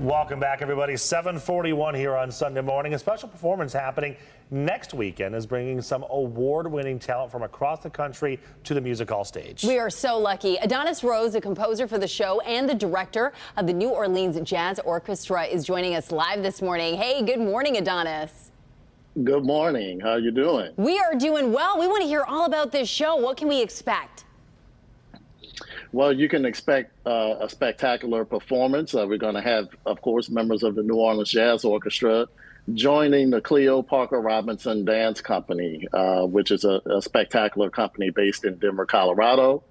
Welcome back, everybody. 7:41 here on Sunday morning. A special performance happening next weekend is bringing some award-winning talent from across the country to the music hall stage. We are so lucky. Adonis Rose, the composer for the show and the director of the New Orleans Jazz Orchestra, is joining us live this morning. Hey, good morning, Adonis. Good morning. How you doing? We are doing well. We want to hear all about this show. What can we expect? Well, you can expect a spectacular performance. We're going to have, of course, members of the New Orleans Jazz Orchestra joining the Cleo Parker Robinson Dance Company, which is a spectacular company based in Denver, Colorado.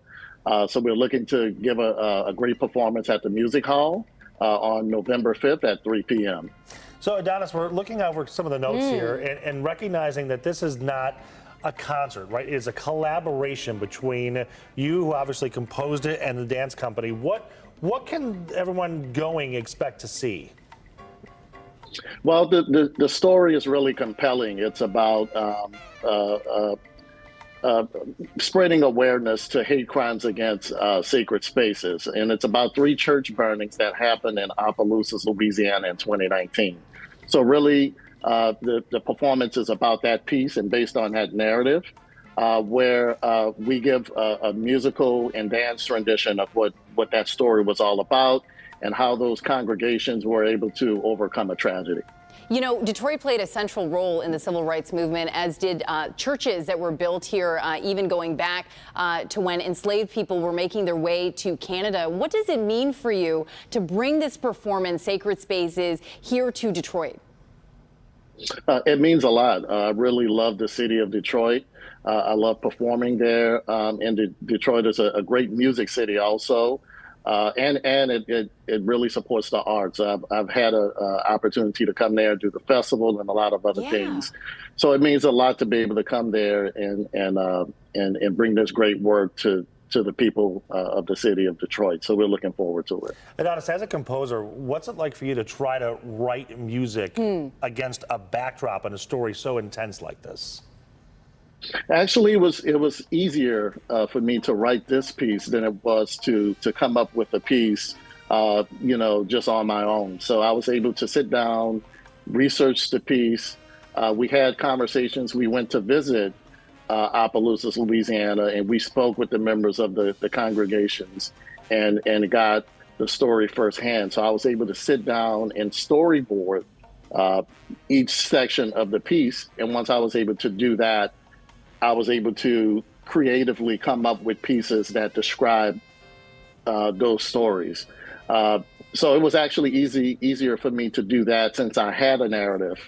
So we're looking to give a great performance at the Music Hall on November 5th at 3 p.m. So, Adonis, we're looking over some of the notes here and recognizing that this is not a concert, right? It is a collaboration between you, who obviously composed it, and the dance company. What can everyone going expect to see? Well, the story is really compelling. It's about spreading awareness to hate crimes against sacred spaces. And it's about 3 church burnings that happened in Opelousas, Louisiana in 2019. So really, the performance is about that piece and based on that narrative, where we give a musical and dance rendition of what that story was all about and how those congregations were able to overcome a tragedy. You know, Detroit played a central role in the civil rights movement, as did churches that were built here, even going back to when enslaved people were making their way to Canada. What does it mean for you to bring this performance, Sacred Spaces, here to Detroit? It means a lot. I really love the city of Detroit. I love performing there. And Detroit is a great music city also. And it really supports the arts. I've had an opportunity to come there and do the festival and a lot of other things. So it means a lot to be able to come there and bring this great work to the people of the city of Detroit. So we're looking forward to it. Adonis, as a composer, what's it like for you to try to write music against a backdrop and a story so intense like this? Actually, it was easier for me to write this piece than it was to come up with a piece, just on my own. So I was able to sit down, research the piece. We had conversations. We went to visit Opelousas, Louisiana, and we spoke with the members of the congregations and got the story firsthand. So I was able to sit down and storyboard each section of the piece. And once I was able to do that, I was able to creatively come up with pieces that describe those stories. So it was actually easier for me to do that since I had a narrative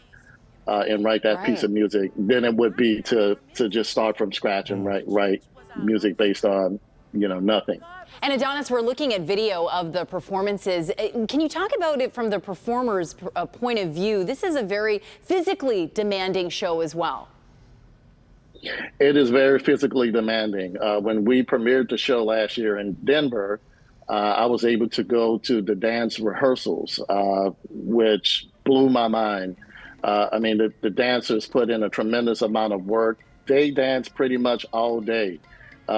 and write that piece of music than it would be to just start from scratch and write music based on, nothing. And Adonis, we're looking at video of the performances. Can you talk about it from the performer's point of view? This is a very physically demanding show as well. It is very physically demanding. When we premiered the show last year in Denver, I was able to go to the dance rehearsals, which blew my mind. I mean, the dancers put in a tremendous amount of work. They danced pretty much all day.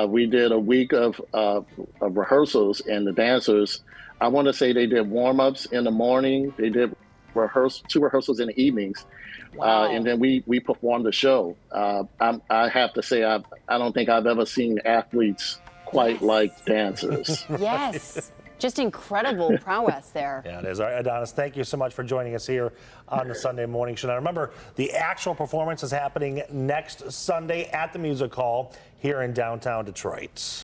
We did a week of rehearsals, and the dancers, I want to say they did warm-ups in the morning. They did 2 rehearsals in the evenings. And then we performed the show. I have to say, I don't think I've ever seen athletes quite like dancers. Yes. Just incredible prowess there. Yeah, it is. All right, Adonis, thank you so much for joining us here on the Sunday Morning Show. Now, remember, the actual performance is happening next Sunday at the Music Hall here in downtown Detroit.